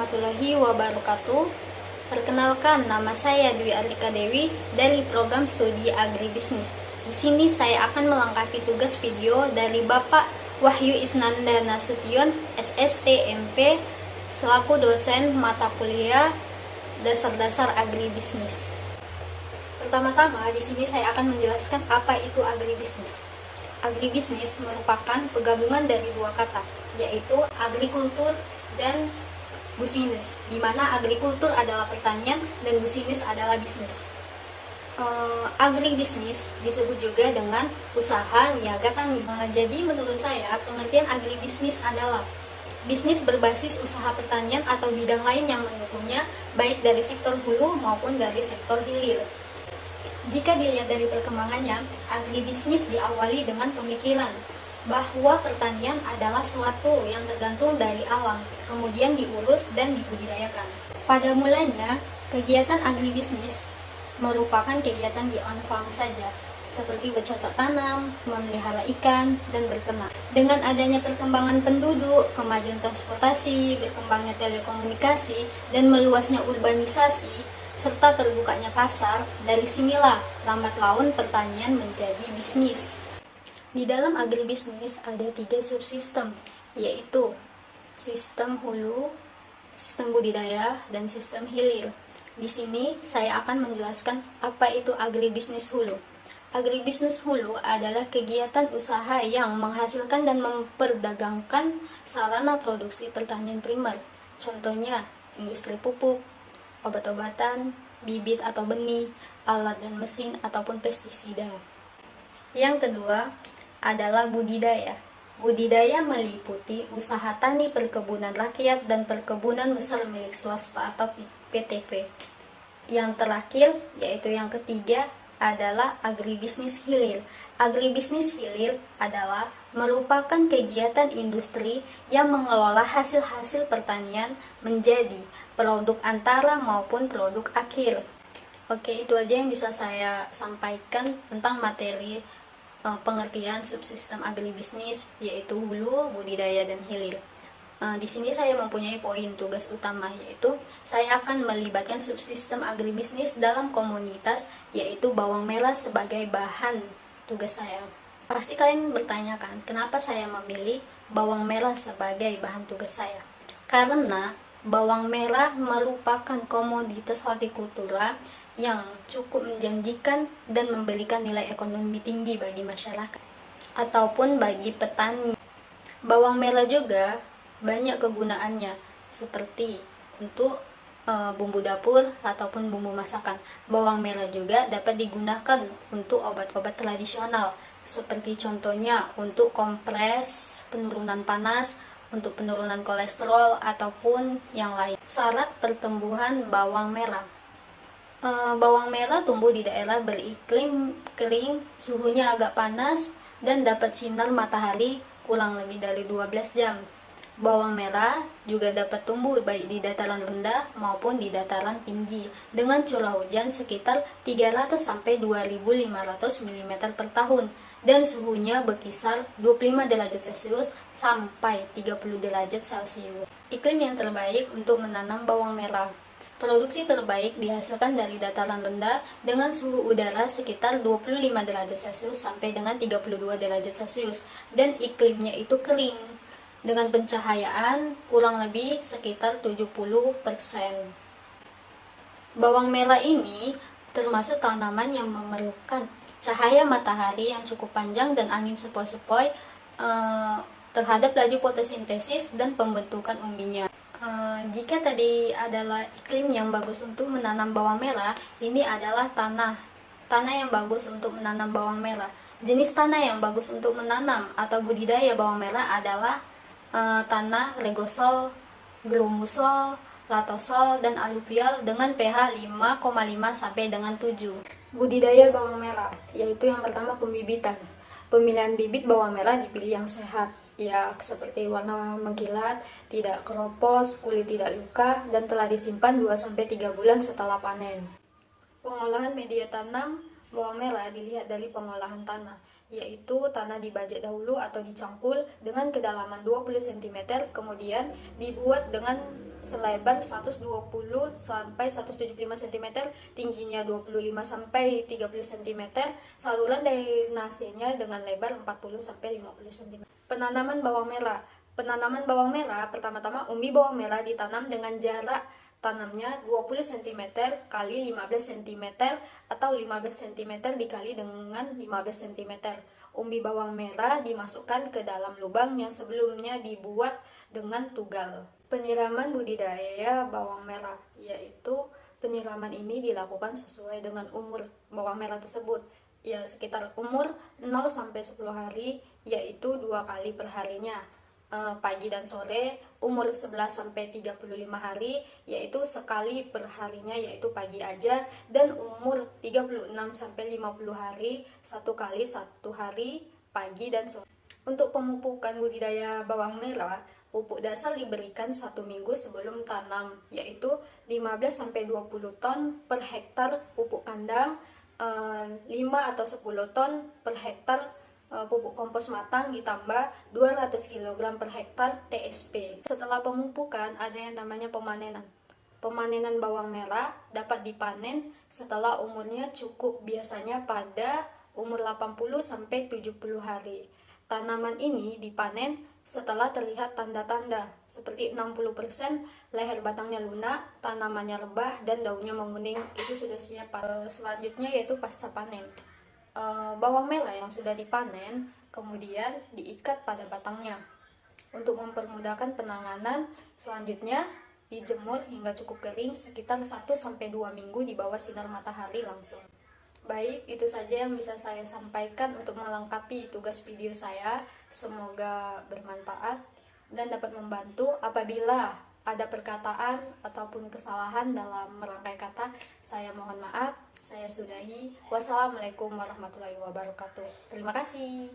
warahmatullahi wabarakatuh. Perkenalkan, nama saya Dwi Arlika Dewi dari program studi agribisnis. Di sini saya akan melengkapi tugas video dari Bapak Wahyu Isnanda Nasution, SST MP, selaku dosen mata kuliah dasar-dasar agribisnis. Pertama-tama, di sini saya akan menjelaskan apa itu agribisnis. Agribisnis merupakan penggabungan dari dua kata, yaitu agrikultur dan bisnis, di mana agrikultur adalah pertanian dan bisnis adalah bisnis. Agribisnis disebut juga dengan usaha niaga tani. Jadi menurut saya, pengertian agribisnis adalah bisnis berbasis usaha pertanian atau bidang lain yang mendukungnya, baik dari sektor hulu maupun dari sektor hilir. Jika dilihat dari perkembangannya, agribisnis diawali dengan pemikiran bahwa pertanian adalah suatu yang tergantung dari alam, kemudian diurus dan dibudidayakan. Pada mulanya, kegiatan agribisnis merupakan kegiatan di on-farm saja, seperti bercocok tanam, memelihara ikan, dan berternak. Dengan adanya perkembangan penduduk, kemajuan transportasi, berkembangnya telekomunikasi, dan meluasnya urbanisasi, serta terbukanya pasar, dari sinilah lambat laun pertanian menjadi bisnis. Di dalam agribisnis ada 3 subsistem, yaitu sistem hulu, sistem budidaya, dan sistem hilir. Di sini saya akan menjelaskan apa itu agribisnis hulu. Agribisnis hulu adalah kegiatan usaha yang menghasilkan dan memperdagangkan sarana produksi pertanian primer. Contohnya, industri pupuk, obat-obatan, bibit atau benih, alat dan mesin, ataupun pestisida. Yang kedua adalah budidaya. Budidaya meliputi usaha tani perkebunan rakyat dan perkebunan besar milik swasta atau PTP. Yang terakhir, yaitu yang ketiga, adalah agribisnis hilir. Agribisnis hilir adalah merupakan kegiatan industri yang mengelola hasil-hasil pertanian menjadi produk antara maupun produk akhir. Oke, itu aja yang bisa saya sampaikan tentang materi pengertian subsistem agribisnis, yaitu hulu, budidaya, dan hilir. Di sini saya mempunyai poin tugas utama, yaitu saya akan melibatkan subsistem agribisnis dalam komunitas, yaitu bawang merah sebagai bahan tugas saya. Pasti kalian bertanya kan, kenapa saya memilih bawang merah sebagai bahan tugas saya? Karena bawang merah merupakan komoditas hortikultura yang cukup menjanjikan dan memberikan nilai ekonomi tinggi bagi masyarakat ataupun bagi petani. Bawang merah juga banyak kegunaannya, seperti untuk bumbu dapur ataupun bumbu masakan. Bawang merah juga dapat digunakan untuk obat-obat tradisional, seperti contohnya untuk kompres penurunan panas, untuk penurunan kolesterol, ataupun yang lain. Syarat pertumbuhan bawang merah. Bawang merah tumbuh di daerah beriklim kering, suhunya agak panas, dan dapat sinar matahari kurang lebih dari 12 jam. Bawang merah juga dapat tumbuh baik di dataran rendah maupun di dataran tinggi dengan curah hujan sekitar 300 sampai 2500 mm per tahun dan suhunya berkisar 25 derajat Celcius sampai 30 derajat Celcius. Iklim yang terbaik untuk menanam bawang merah. Produksi terbaik dihasilkan dari dataran rendah dengan suhu udara sekitar 25 derajat Celcius sampai dengan 32 derajat Celcius dan iklimnya itu kering dengan pencahayaan kurang lebih sekitar 70%. Bawang merah ini termasuk tanaman yang memerlukan cahaya matahari yang cukup panjang dan angin sepoi-sepoi terhadap laju fotosintesis dan pembentukan umbinya. Jika tadi adalah iklim yang bagus untuk menanam bawang merah, ini adalah tanah yang bagus untuk menanam bawang merah. Jenis tanah yang bagus untuk menanam atau budidaya bawang merah adalah tanah regosol, glomusol, latosol, dan aluvial dengan pH 5,5 sampai dengan 7. Budidaya bawang merah, yaitu yang pertama pembibitan. Pemilihan bibit bawang merah dipilih yang sehat, ya seperti warna mengkilat, tidak keropos, kulit tidak luka, dan telah disimpan 2-3 bulan setelah panen. Pengolahan media tanam bawang merah dilihat dari pengolahan tanah. yaitu tanah dibajak dahulu atau dicangkul dengan kedalaman 20 cm, kemudian dibuat dengan selebar 120 sampai 175 cm, tingginya 25 sampai 30 cm, saluran drainasenya dengan lebar 40 sampai 50 cm. Penanaman bawang merah. Penanaman bawang merah, pertama-tama umbi bawang merah ditanam dengan jarak tanamnya 20 cm kali 15 cm atau 15 cm dikali dengan 15 cm. Umbi bawang merah dimasukkan ke dalam lubang yang sebelumnya dibuat dengan tugal. Penyiraman budidaya bawang merah, yaitu penyiraman ini dilakukan sesuai dengan umur bawang merah tersebut, ya sekitar umur 0 sampai 10 hari, yaitu 2 kali per harinya. Pagi dan sore. Umur 11 sampai 35 hari, yaitu sekali per harinya, yaitu pagi aja. Dan umur 36 sampai 50 hari, 1 kali 1 hari, pagi dan sore. Untuk pemupukan budidaya bawang merah, pupuk dasar diberikan 1 minggu sebelum tanam, yaitu 15 sampai 20 ton per hektar pupuk kandang, 5 atau 10 ton per hektar pupuk kompos matang, ditambah 200 kg per hektar TSP. Setelah pemupukan, ada yang namanya pemanenan. Pemanenan bawang merah dapat dipanen setelah umurnya cukup, biasanya pada umur 80 sampai 70 hari. Tanaman ini dipanen setelah terlihat tanda-tanda seperti 60% leher batangnya lunak, tanamannya rebah, dan daunnya menguning. Itu sudah siap. Selanjutnya yaitu pasca panen. Bawang merah yang sudah dipanen kemudian diikat pada batangnya. Untuk mempermudahkan penanganan, selanjutnya dijemur hingga cukup kering sekitar 1-2 minggu di bawah sinar matahari langsung. Baik, itu saja yang bisa saya sampaikan untuk melengkapi tugas video saya. Semoga bermanfaat dan dapat membantu. Apabila ada perkataan ataupun kesalahan dalam merangkai kata, saya mohon maaf. Saya sudahi. Wassalamualaikum warahmatullahi wabarakatuh. Terima kasih.